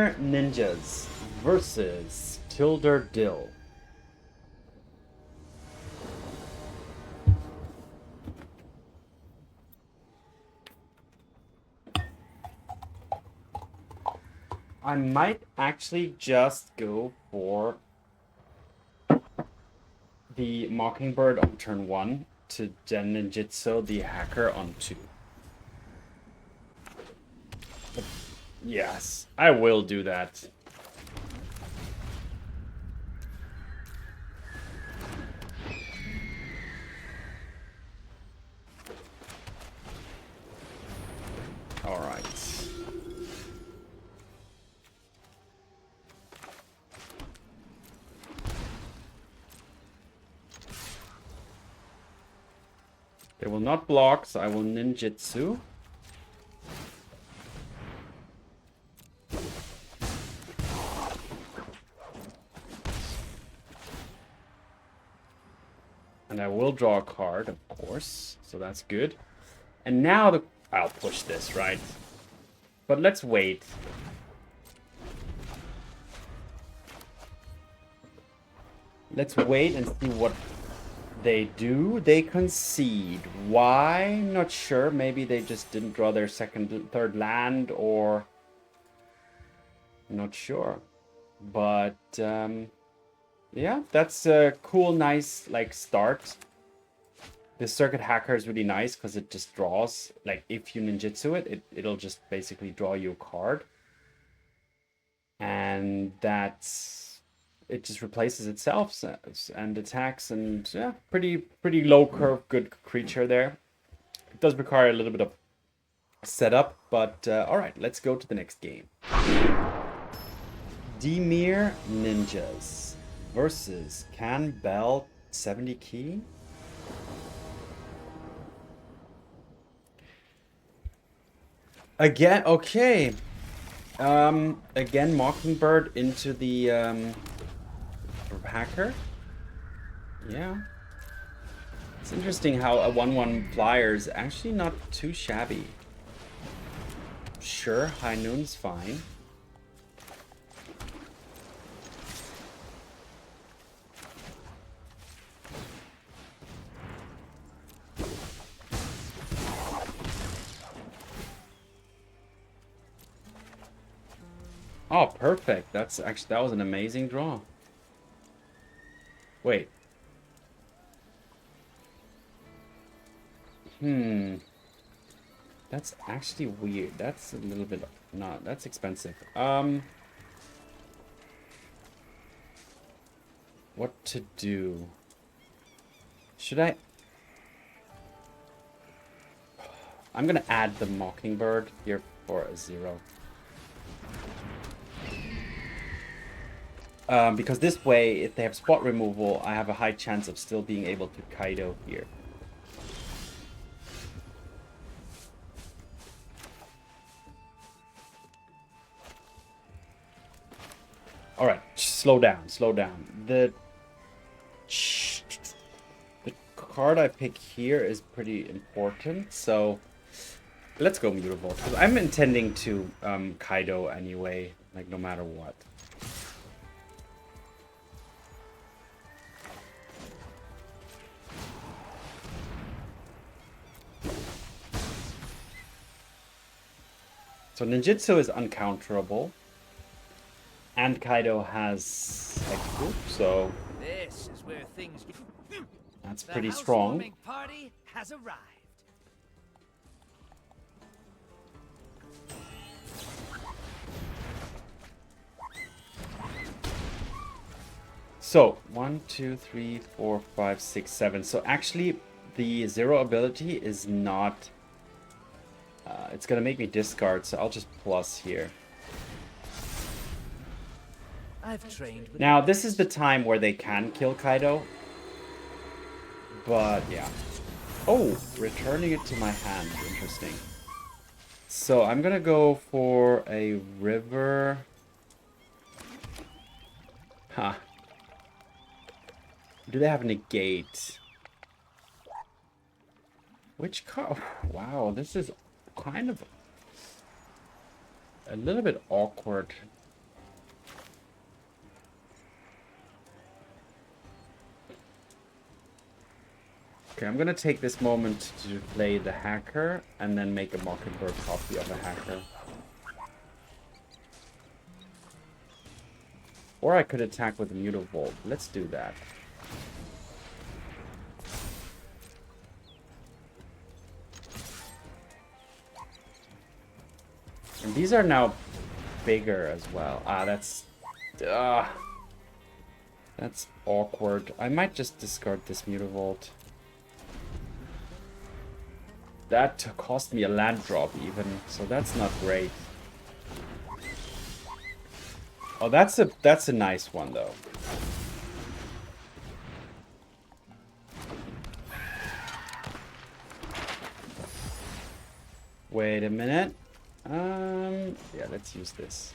Dimir Ninjas versus Tilder Dill. I might actually just go for the Mockingbird on turn 1 to Gen Ninjutsu the Hacker on 2. But yes, I will do that. All right. They will not block, so I will ninjutsu. And I will draw a card, of course, so that's good. And now I'll push this, right? But let's wait. Let's wait and see what they do. They concede. Why? Not sure. Maybe they just didn't draw their third land, or not sure. But yeah, that's a cool, nice like start. The Circuit Hacker is really nice because it just draws, like if you ninjutsu it'll just basically draw you a card. And it just replaces itself and attacks, and yeah, pretty low curve, good creature there. It does require a little bit of setup, but all right, let's go to the next game. Dimir Ninjas versus Canbell 70 key. Again, okay. Again, Mockingbird into the Hacker. Yeah. It's interesting how a 1/1 flyer is actually not too shabby. Sure, High Noon's fine. Oh, perfect. That was an amazing draw. Wait. That's actually weird. That's a little bit that's expensive. What to do? Should I? I'm gonna add the Mockingbird here for a 0. Because this way, if they have spot removal, I have a high chance of still being able to Kaito here. All right, slow down, slow down. The card I pick here is pretty important, so let's go Mutavault. Because I'm intending to Kaito anyway, like no matter what. So ninjutsu is uncounterable, and Kaito has Expo, so this is where things that's pretty strong. The party has arrived. So 1, 2, 3, 4, 5, 6, 7. So actually, the 0 ability is not. It's gonna make me discard, so I'll just plus here. I've trained with now this is the time where they can kill Kaito, but yeah. Oh, returning it to my hand. Interesting. So I'm gonna go for a river. Huh. Do they have negate? Which card? Wow, this is kind of a little bit awkward. Okay, I'm gonna take this moment to play the hacker and then make a Mockingbird copy of a hacker. Or I could attack with a Mutavault. Let's do that. And these are now bigger as well. Ah, that's awkward. I might just discard this Mutavault. That cost me a land drop even, so that's not great. Oh, that's a nice one though. Wait a minute. Yeah, let's use this.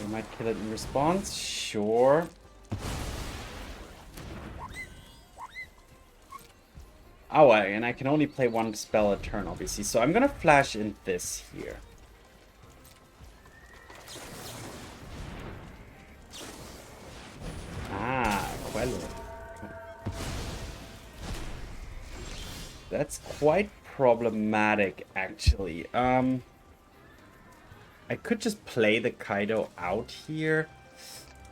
We might kill it in response. Sure. Oh, and I can only play one spell a turn, obviously. So I'm gonna flash in this here. Ah, Quello. That's quite problematic, actually. I could just play the Kaito out here.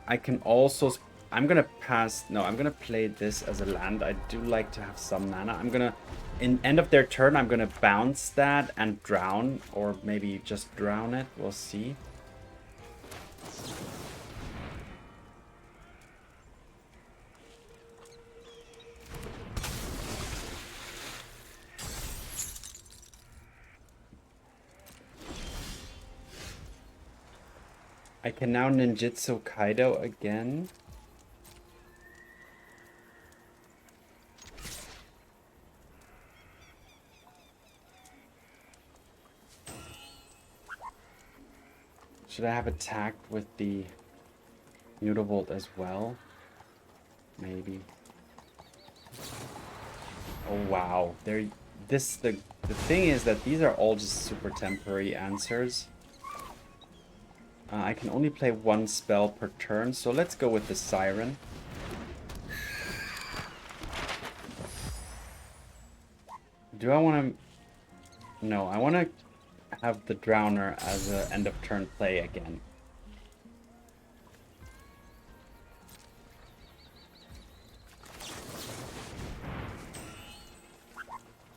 I can also... I'm gonna pass... No, I'm gonna play this as a land. I do like to have some mana. I'm gonna... In end of their turn, I'm gonna bounce that and drown. Or maybe just drown it. We'll see. I can now ninjutsu Kaito again. Should I have attacked with the Mutavault as well? Maybe. Oh wow. The thing is that these are all just super temporary answers. I can only play one spell per turn, so let's go with the Siren. Do I want to... No, I want to have the Drowner as an end of turn play again.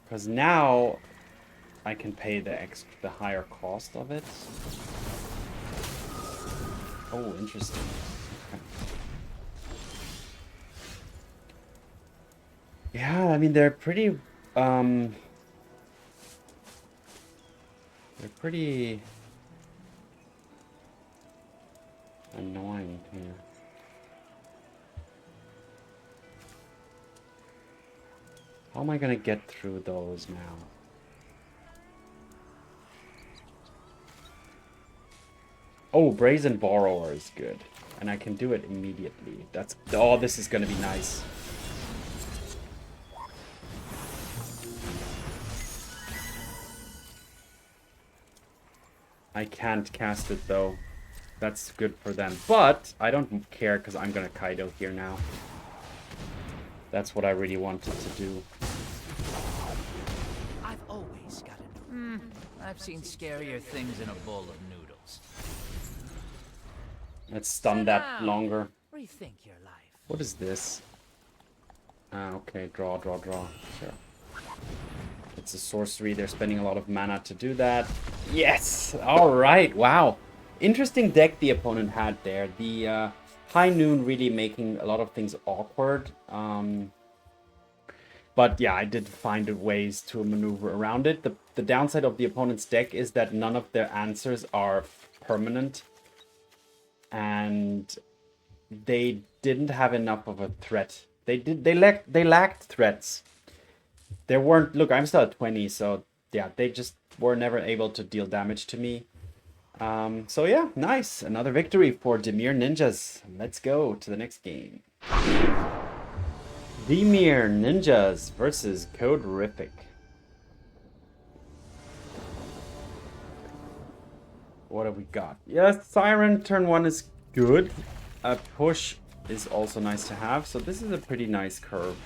Because now I can pay the higher cost of it. Oh, interesting. Okay. Yeah, I mean they're pretty annoying here. How am I gonna get through those now? Oh, Brazen Borrower is good. And I can do it immediately. That's... Oh, this is gonna be nice. I can't cast it though. That's good for them. But I don't care because I'm gonna Kaito here now. That's what I really wanted to do. I've always got it. I've seen scarier things in a bowl of noodles. Let's stun that longer. Rethink your life. What is this? Ah, okay. Draw. Sure. It's a sorcery. They're spending a lot of mana to do that. Yes! Alright, wow. Interesting deck the opponent had there. The High Noon really making a lot of things awkward. But yeah, I did find ways to maneuver around it. The downside of the opponent's deck is that none of their answers are permanent. And they didn't have enough of a threat. They lacked threats. There weren't... Look, I'm still at 20, so yeah, they just were never able to deal damage to me. So yeah, nice. Another victory for Dimir Ninjas. Let's go to the next game. Dimir Ninjas versus Coderific. What have we got? Yes, Siren turn 1 is good. A push is also nice to have, so this is a pretty nice curve.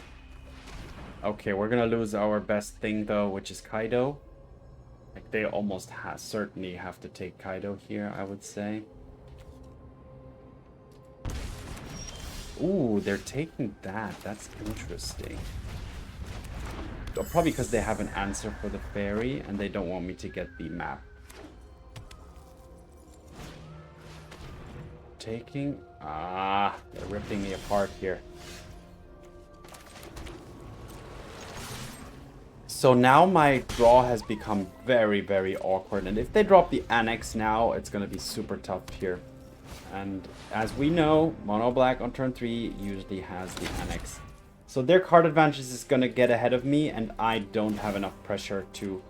Okay, we're gonna lose our best thing though, which is Kaito. Like they almost certainly have to take Kaito here, I would say. Ooh, they're taking that. That's interesting. Probably because they have an answer for the fairy and they don't want me to get the map. Taking... Ah, they're ripping me apart here. So now my draw has become very, very awkward. And if they drop the Annex now, it's going to be super tough here. And as we know, Mono Black on turn 3 usually has the Annex. So their card advantage is going to get ahead of me, and I don't have enough pressure to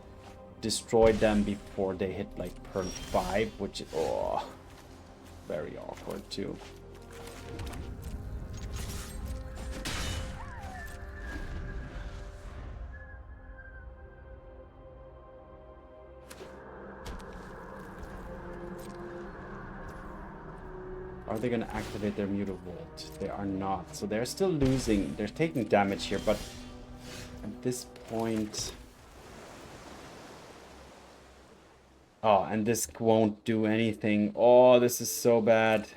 destroy them before they hit like turn 5, which is very awkward too. Are they going to activate their Mutavault? They are not. So they're still losing. They're taking damage here, but at this point... Oh, and this won't do anything. Oh, this is so bad.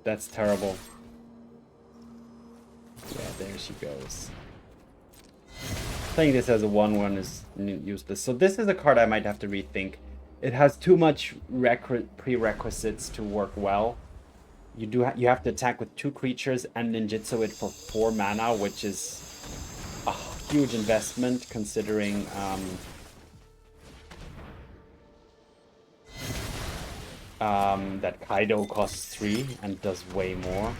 That's terrible. Yeah, there she goes. Playing this as a 1/1 is useless. So this is a card I might have to rethink. It has too much prerequisites to work well. You have to attack with 2 creatures and ninjutsu it for 4 mana, which is a huge investment considering that Kaito costs 3 and does way more.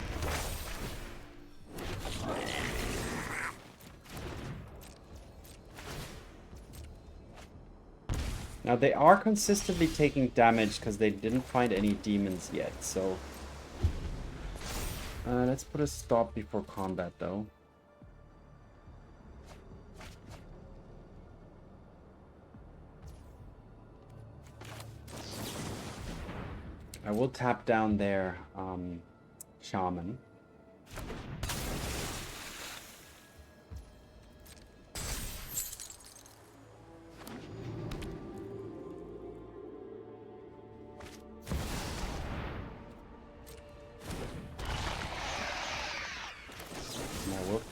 Now they are consistently taking damage because they didn't find any demons yet, so... let's put a stop before combat though. I will tap down their shaman.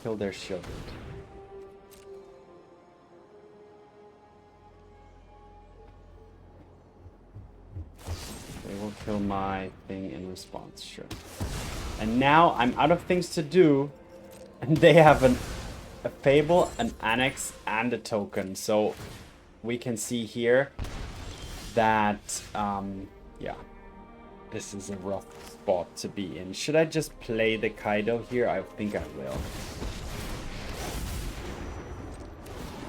Kill their shield. They will kill my thing in response, sure. And now I'm out of things to do, and they have a Fable, an Annex, and a token. So we can see here that, yeah, this is a rough spot to be in. Should I just play the Kaito here? I think I will.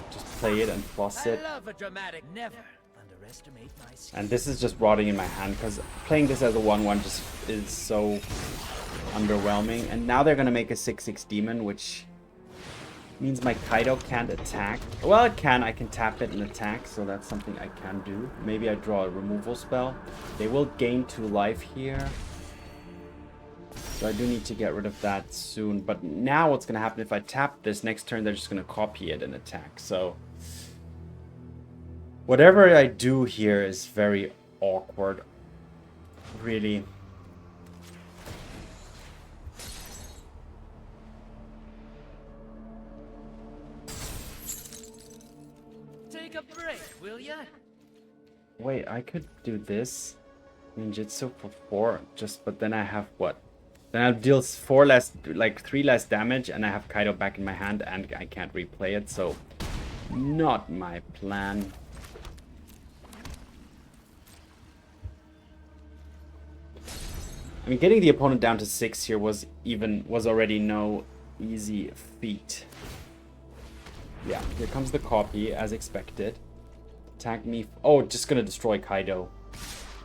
Just play it and plus it. I love a dramatic. Never underestimate my skill. And this is just rotting in my hand because playing this as a 1/1 just is so underwhelming. And now they're gonna make a 6/6 demon, which means my Kaito can't attack. Well, it can. I can tap it and attack, so that's something I can do. Maybe I draw a removal spell. They will gain 2 life here. So I do need to get rid of that soon. But now what's going to happen if I tap this next turn, they're just going to copy it and attack. So whatever I do here is very awkward. Really. Take a break, will ya? Wait, I could do this. Ninjutsu for 4, but then I have what? Then I'll deal 4 less, like 3 less damage, and I have Kaito back in my hand, and I can't replay it, so not my plan. I mean, getting the opponent down to 6 here was already no easy feat. Yeah, here comes the copy, as expected. Attack me. Oh, just gonna destroy Kaito.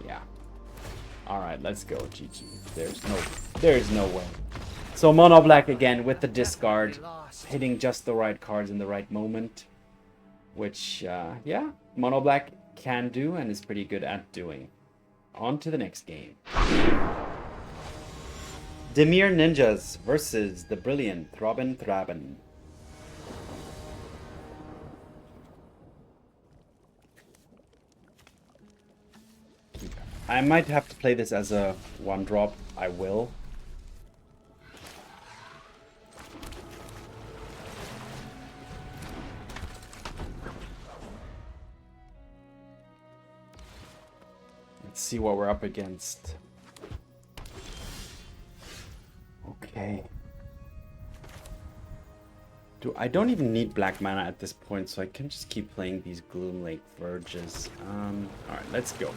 Yeah. Alright, let's go, GG. There's no way. So Mono Black again with the discard. Hitting just the right cards in the right moment. Which, yeah, Mono Black can do and is pretty good at doing. On to the next game. Dimir Ninjas versus the brilliant Throbbin Thrabbin. I might have to play this as a 1-drop. I will. Let's see what we're up against. Okay. I don't even need black mana at this point, so I can just keep playing these Gloomlake Verges. Alright, let's go.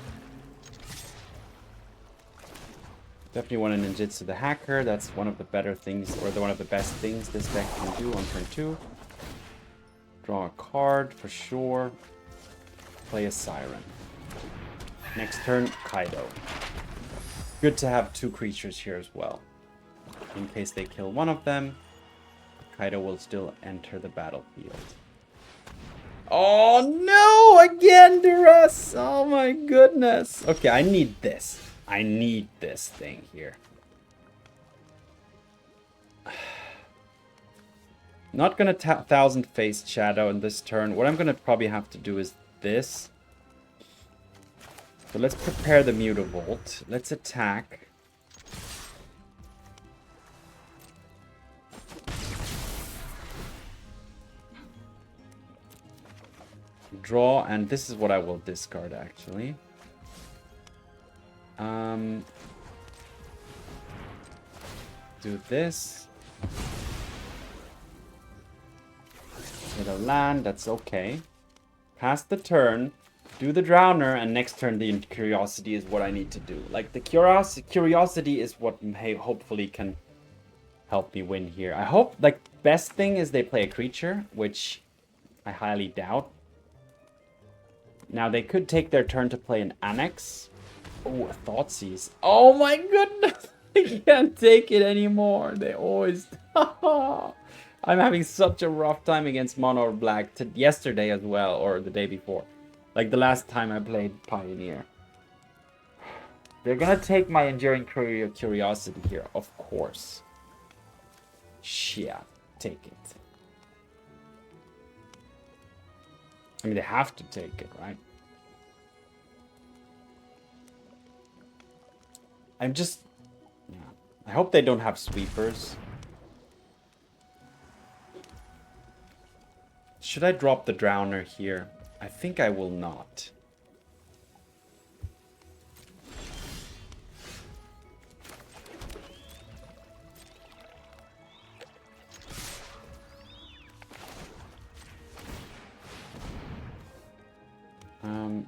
Definitely want to ninjutsu the hacker. That's one of the better things, or one of the best things this deck can do on turn 2. Draw a card for sure. Play a Siren. Next turn, Kaito. Good to have 2 creatures here as well. In case they kill one of them, Kaito will still enter the battlefield. Oh no! Again, Duress! Oh my goodness! Okay, I need this. I need this thing here. Not gonna 1000 face Shadow in this turn. What I'm gonna probably have to do is this. So let's prepare the Mutavault. Let's attack. Draw, and this is what I will discard actually. Do this. Get a land, that's okay. Pass the turn, do the Drowner, and next turn the Curiosity is what I need to do. Like, the Curiosity is what hopefully can help me win here. I hope, like, best thing is they play a creature, which I highly doubt. Now, they could take their turn to play an Annex. Oh, a Thoughtseize. Oh my goodness! I can't take it anymore. They always... I'm having such a rough time against mono or black yesterday as well, or the day before. Like the last time I played Pioneer. They're gonna take my Enduring Curiosity here, of course. Yeah, take it. I mean, they have to take it, right? I'm just... Yeah. I hope they don't have sweepers. Should I drop the Drowner here? I think I will not.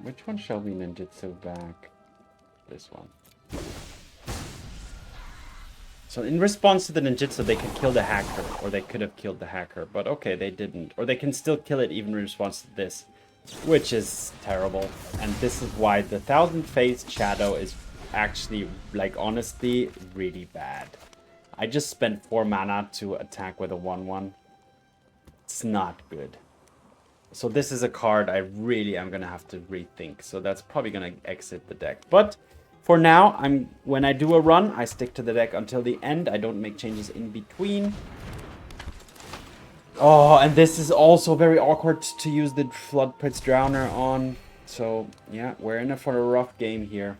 Which one shall we ninjutsu back? This one. So in response to the ninjutsu, they can kill the hacker, or they could have killed the hacker, but okay, they didn't. Or they can still kill it even in response to this, which is terrible. And this is why the 1000-faced Shadow is actually, like, honestly, really bad. I just spent 4 mana to attack with a 1/1. It's not good. So this is a card I really am gonna have to rethink. So that's probably gonna exit the deck. But for now, when I do a run, I stick to the deck until the end. I don't make changes in between. Oh, and this is also very awkward to use the Floodpits Drowner on. So yeah, we're in for a rough game here.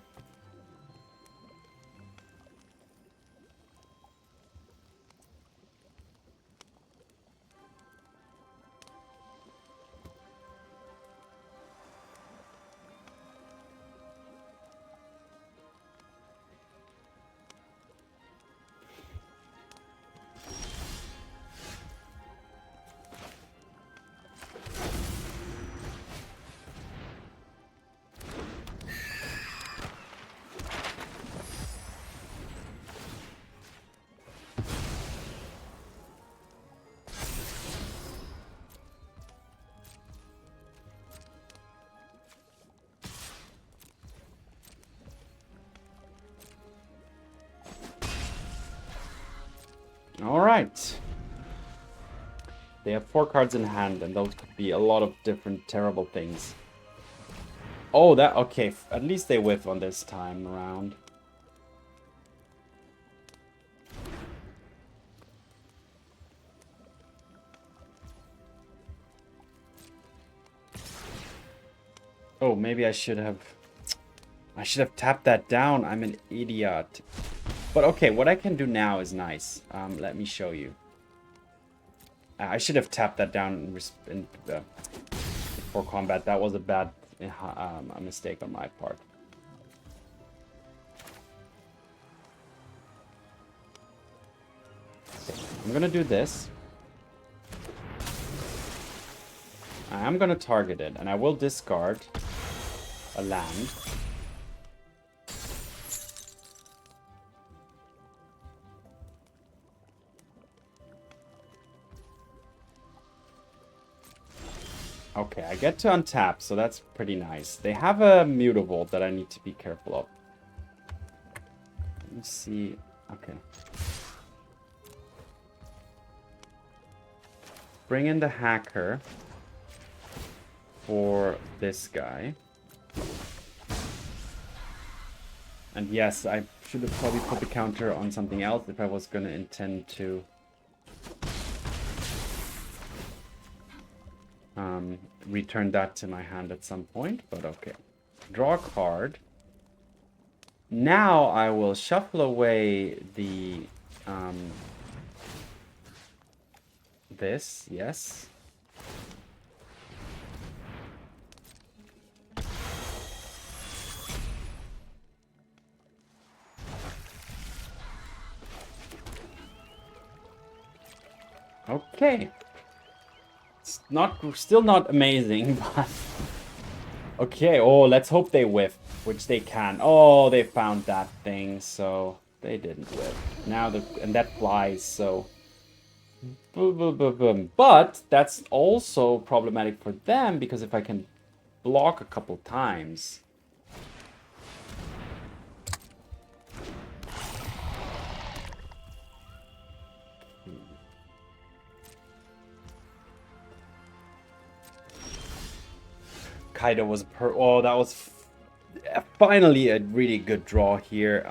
Alright. They have 4 cards in hand, and those could be a lot of different terrible things. Oh, that... Okay, at least they whiff on this time around. Oh, maybe I should have tapped that down. I'm an idiot. But okay, what I can do now is nice. Let me show you. I should have tapped that down before combat. That was a bad a mistake on my part. Okay, I'm gonna do this. I'm gonna target it, and I will discard a land. Okay, I get to untap, so that's pretty nice. They have a Mutavault that I need to be careful of. Let me see. Okay. Bring in the hacker for this guy. And yes, I should have probably put the counter on something else if I was going to intend to return that to my hand at some point, but okay. Draw a card. Now I will shuffle away the this, yes. Okay. It's still not amazing, but okay. Oh, let's hope they whiff, which they can. Oh, they found that thing, so they didn't whiff. Now and that flies, so boom, boom, boom, boom. But that's also problematic for them because if I can block a couple times. Kaito was oh, that was finally a really good draw here.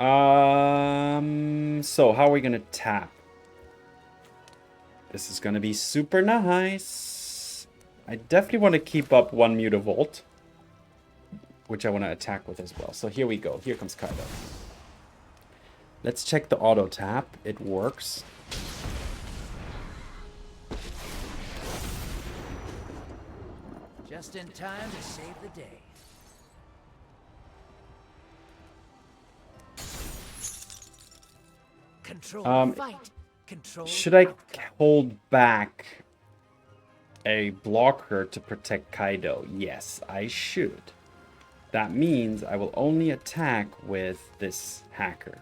So how are we gonna tap? This is gonna be super nice. I definitely want to keep up one Mutavault, which I want to attack with as well. So here we go. Here comes Kaito. Let's check the auto tap. It works. Just in time to save the day. Control fight. Control. Should I hold back a blocker to protect Kaito? Yes, I should. That means I will only attack with this hacker.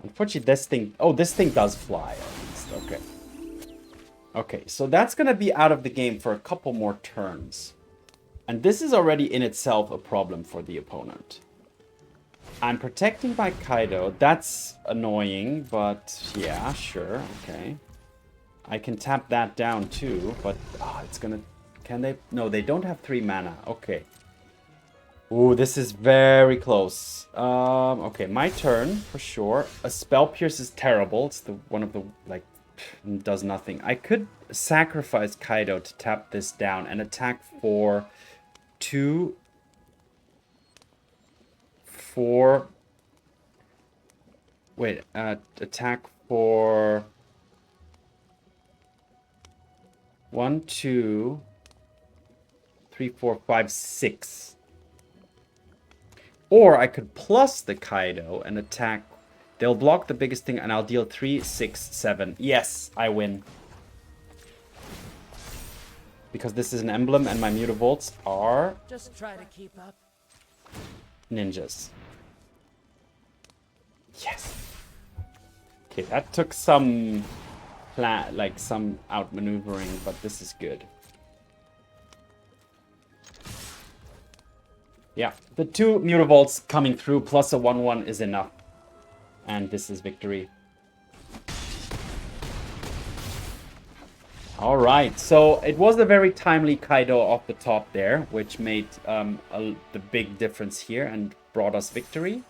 Unfortunately, this thing does fly at least. Okay. Okay, so that's going to be out of the game for a couple more turns. And this is already in itself a problem for the opponent. I'm protecting by Kaito. That's annoying, but yeah, sure. Okay. I can tap that down too, but it's going to... Can they? No, they don't have 3 mana. Okay. Ooh, this is very close. Okay, my turn for sure. A Spell Pierce is terrible. It's one of the does nothing. I could sacrifice Kaito to tap this down and attack for 2, 4. Wait, attack for 1, 2, 3, 4, 5, 6. Or I could plus the Kaito and attack. They'll block the biggest thing and I'll deal 3, 6, 7. Yes, I win. Because this is an emblem and my Mutavaults are... Just try to keep up. Ninjas. Yes. Okay, that took some some outmaneuvering, but this is good. Yeah, the 2 Mutavaults coming through plus a 1/1 is enough. And this is victory. All right, so it was a very timely Kaito off the top there, which made the big difference here and brought us victory.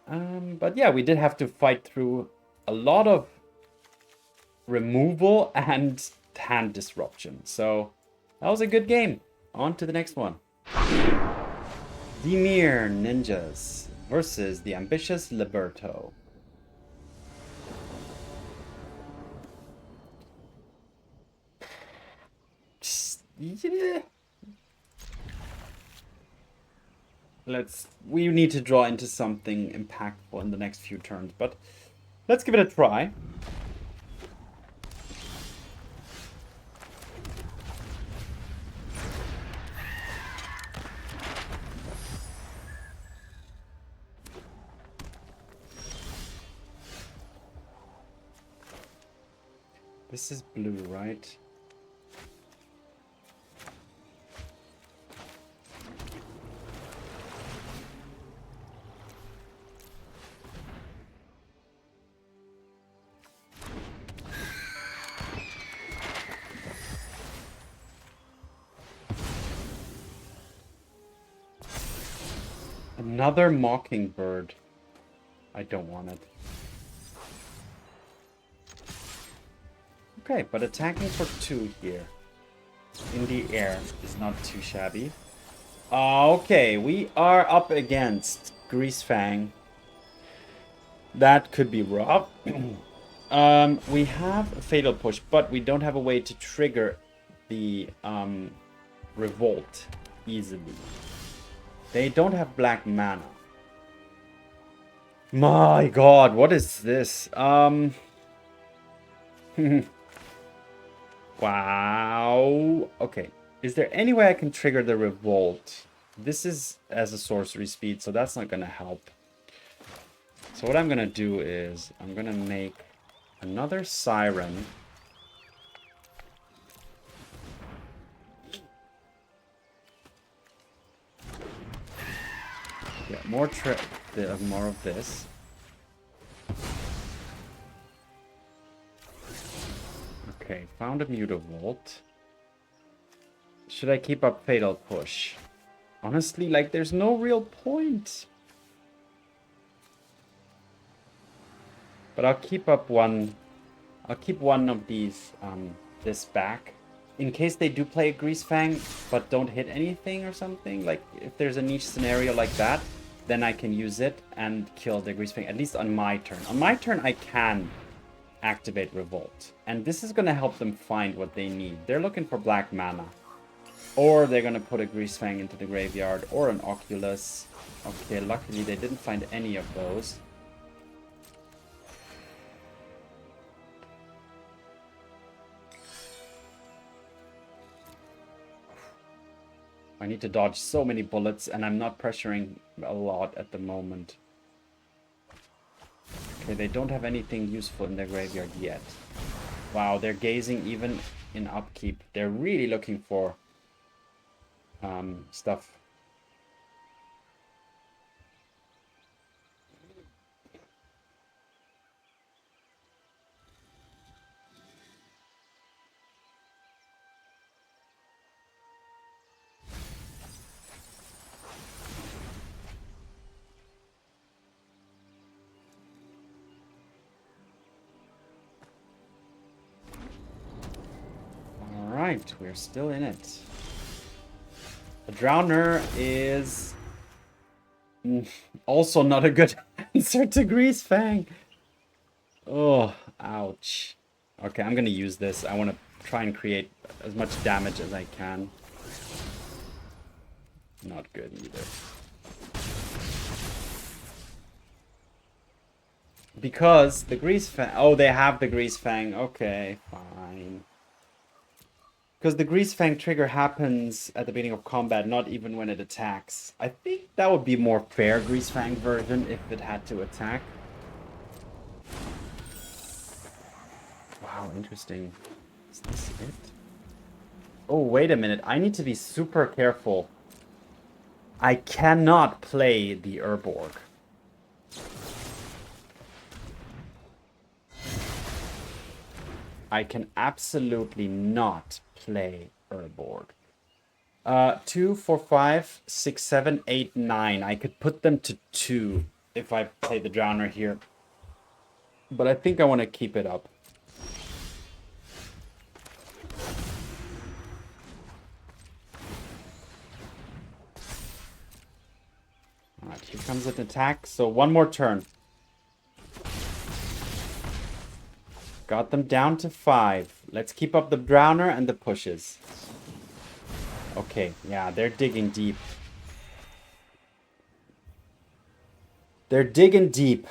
But yeah, we did have to fight through a lot of removal and hand disruption. So that was a good game. On to the next one. Dimir Ninjas versus the ambitious Liberto. Yeah. We need to draw into something impactful in the next few turns, but let's give it a try. This is blue, right? Another Mockingbird. I don't want it. Okay, but attacking for 2 here in the air is not too shabby. Okay, we are up against Greasefang. That could be rough. We have a Fatal Push, but we don't have a way to trigger the Revolt easily. They don't have black mana. My god, what is this? Wow. Okay. Is there any way I can trigger the Revolt? This is as a sorcery speed, so that's not gonna help. So what I'm gonna do is I'm gonna make another Siren. Yeah, more of this. Okay, found a Mutavault. Should I keep up Fatal Push? Honestly, like, there's no real point. But I'll keep up one. I'll keep one of these, this back. In case they do play a Greasefang, but don't hit anything or something. Like, if there's a niche scenario like that, then I can use it and kill the Greasefang, at least on my turn. On my turn, I can activate Revolt. And this is going to help them find what they need. They're looking for black mana. Or they're going to put a Greasefang into the graveyard, or an Oculus. Okay, luckily they didn't find any of those. I need to dodge so many bullets, and I'm not pressuring a lot at the moment. Okay, they don't have anything useful in their graveyard yet. Wow, they're gazing even in upkeep. They're really looking for stuff. Alright, we're still in it. The Drowner is also not a good answer to Greasefang. Oh, ouch. Okay, I'm gonna use this. I want to try and create as much damage as I can. Not good either. Because the Greasefang... Oh, they have the Greasefang. Okay, fine. Because the Greasefang trigger happens at the beginning of combat, not even when it attacks. I think that would be more fair Greasefang version if it had to attack. Wow, interesting. Is this it? Oh, wait a minute. I need to be super careful. I cannot play the Urborg. I can absolutely not play Urborg. 2, 4, 5, 6, 7, 8, 9. I could put them to 2 if I play the Drowner here. But I think I want to keep it up. Alright, here comes an attack. So one more turn. Got them down to 5. Let's keep up the Drowner and the pushes. Okay, yeah, they're digging deep. They're digging deep.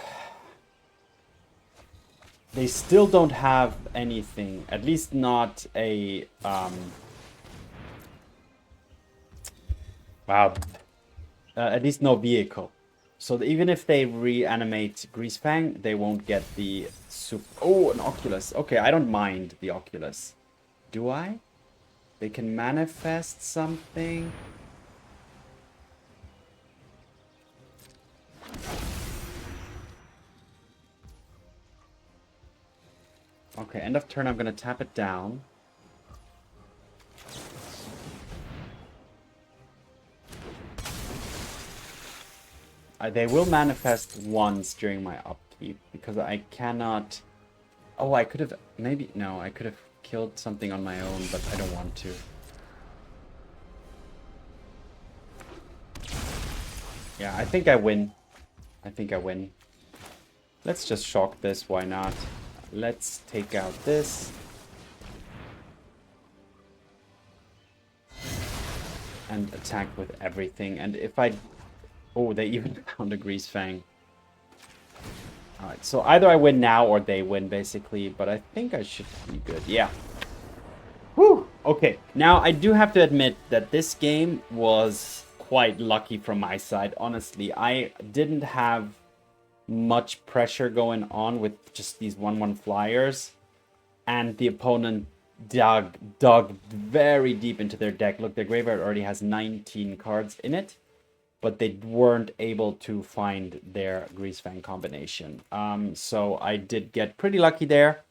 They still don't have anything. At least not a... wow. At least no vehicle. So even if they reanimate Greasefang, they won't get the... Oh, an Oculus. Okay, I don't mind the Oculus. Do I? They can manifest something. Okay, end of turn, I'm going to tap it down. They will manifest once during my upkeep, because I cannot... Oh, I could have... Maybe... No, I could have killed something on my own, but I don't want to. Yeah, I think I win. I think I win. Let's just shock this, why not? Let's take out this. And attack with everything. And if I... Oh, they even found a Greasefang. Alright, so either I win now or they win, basically. But I think I should be good. Yeah. Whew! Okay, now I do have to admit that this game was quite lucky from my side. Honestly, I didn't have much pressure going on with just these 1/1 flyers. And the opponent dug very deep into their deck. Look, their graveyard already has 19 cards in it. But they weren't able to find their Greasefang combination. So I did get pretty lucky there.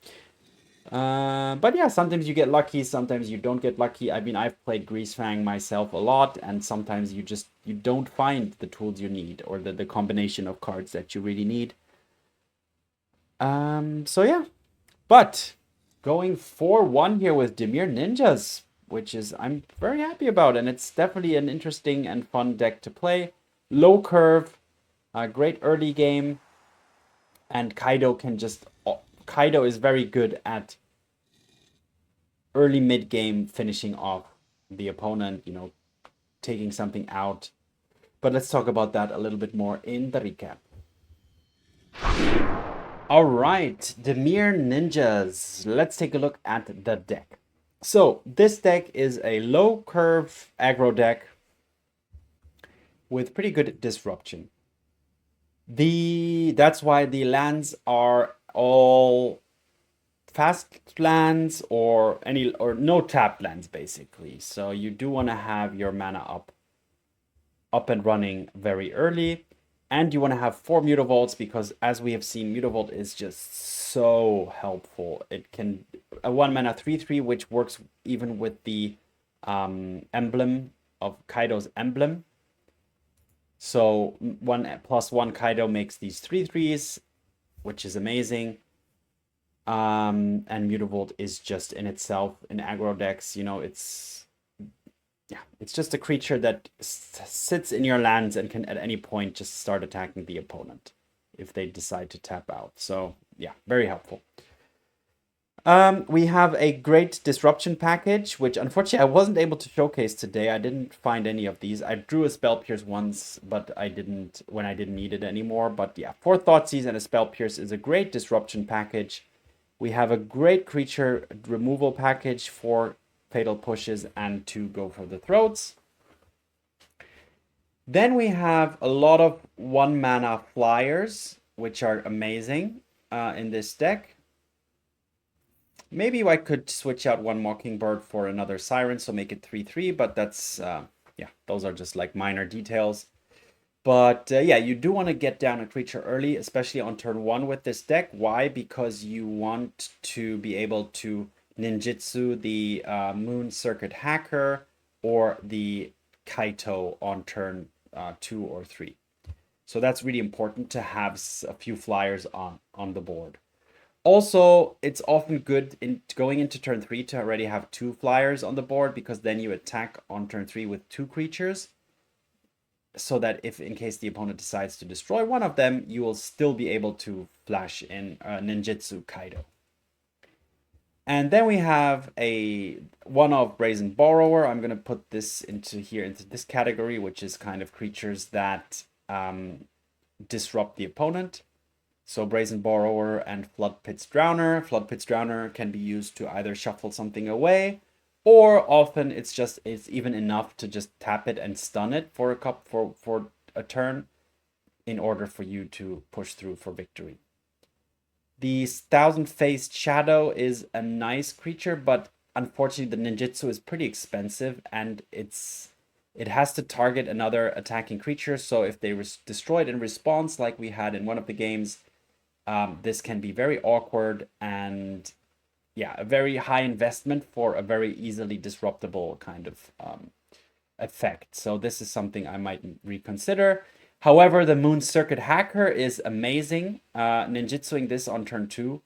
But yeah, sometimes you get lucky, sometimes you don't get lucky. I mean, I've played Greasefang myself a lot, and sometimes you don't find the tools you need, or the combination of cards that you really need. So yeah. But going 4-1 here with Dimir Ninjas, which is I'm very happy about, and it's definitely an interesting and fun deck to play. Low curve, great early game, and Kaito can just... Kaito is very good at early mid game finishing off the opponent, you know, taking something out. But let's talk about that a little bit more in the recap. All right, Dimir Ninjas. Let's take a look at the deck. So this deck is a low curve aggro deck with pretty good disruption. That's why the lands are all fast lands or no tapped lands, basically. So you do want to have your mana up and running very early. And you want to have 4 Mutavaults, because as we have seen, Mutavault is just so helpful. It can a 1 mana 3/3, which works even with the emblem of Kaito's emblem. So 1+1 Kaito makes these 3/3s, which is amazing. And Mutavault is just in itself in aggro decks, you know, it's just a creature that sits in your lands and can at any point just start attacking the opponent if they decide to tap out. So yeah, very helpful. We have a great disruption package, which unfortunately I wasn't able to showcase today. I didn't find any of these. I drew a Spell Pierce once, but I didn't when I didn't need it anymore. But yeah, 4 Thoughtseize and a Spell Pierce is a great disruption package. We have a great creature removal package for fatal pushes and to go for the throats. Then we have a lot of 1 mana flyers, which are amazing in this deck. Maybe I could switch out 1 Mockingbird for another Siren, so make it 3/3, but that's, yeah, those are just like minor details. But yeah, you do want to get down a creature early, especially on turn 1 with this deck. Why? Because you want to be able to ninjutsu the Moon Circuit Hacker or the Kaito on turn 2 or 3. So that's really important to have a few flyers on the board. Also, it's often good in going into turn 3 to already have 2 flyers on the board, because then you attack on turn 3 with 2 creatures, so that if in case the opponent decides to destroy one of them, you will still be able to flash in Ninjutsu Kaito. And then we have one of Brazen Borrower. I'm going to put this into this category, which is kind of creatures that disrupt the opponent. So Brazen Borrower and Floodpits Drowner. Floodpits Drowner can be used to either shuffle something away, or often it's even enough to just tap it and stun it for a turn in order for you to push through for victory. The Thousand-Faced Shadow is a nice creature, but unfortunately the ninjutsu is pretty expensive, and it has to target another attacking creature. So if they were destroyed in response, like we had in one of the games, this can be very awkward and yeah, a very high investment for a very easily disruptible kind of effect. So this is something I might reconsider. However, the Moon Circuit Hacker is amazing. Ninjutsuing this on turn 2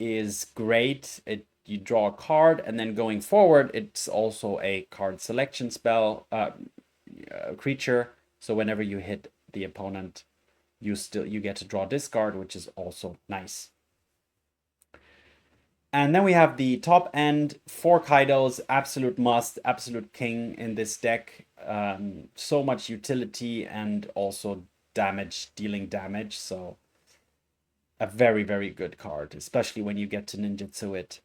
is great. You draw a card, and then going forward, it's also a card selection spell creature. So whenever you hit the opponent, you get to draw this card, which is also nice. And then we have the top end, 4 Kaidos, absolute must, absolute king in this deck. So much utility and also dealing damage. So a very, very good card, especially when you get to ninjutsu it.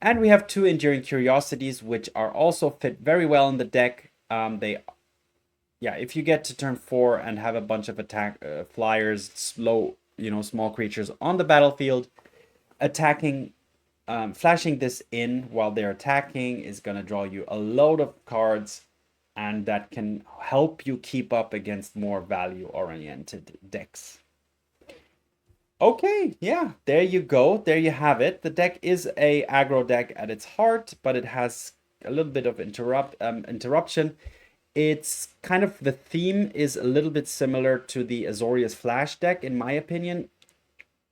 And we have 2 Enduring Curiosities, which are also fit very well in the deck. If you get to turn 4 and have a bunch of attack flyers, small creatures on the battlefield, attacking. Flashing this in while they're attacking is going to draw you a load of cards, and that can help you keep up against more value-oriented decks. Okay, yeah, there you go. There you have it. The deck is a aggro deck at its heart, but it has a little bit of interruption. It's kind of, the theme is a little bit similar to the Azorius Flash deck, in my opinion,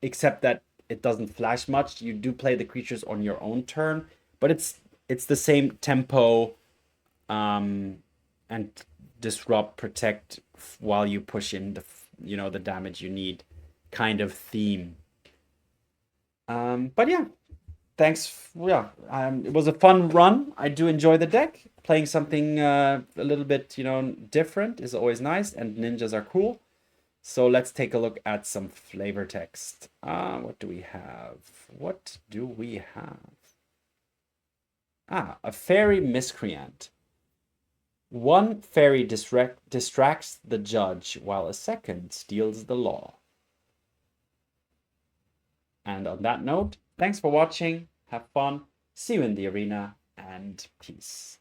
except that it doesn't flash much. You do play the creatures on your own turn, but it's the same tempo, and disrupt, protect while you push in the damage you need kind of theme. But yeah, thanks. Yeah, it was a fun run. I do enjoy the deck. Playing something a little bit different is always nice, and ninjas are cool. So let's take a look at some flavor text. What do we have? A Faerie Miscreant. One fairy distracts the judge while a second steals the law. And on that note, thanks for watching. Have fun. See you in the arena, and peace.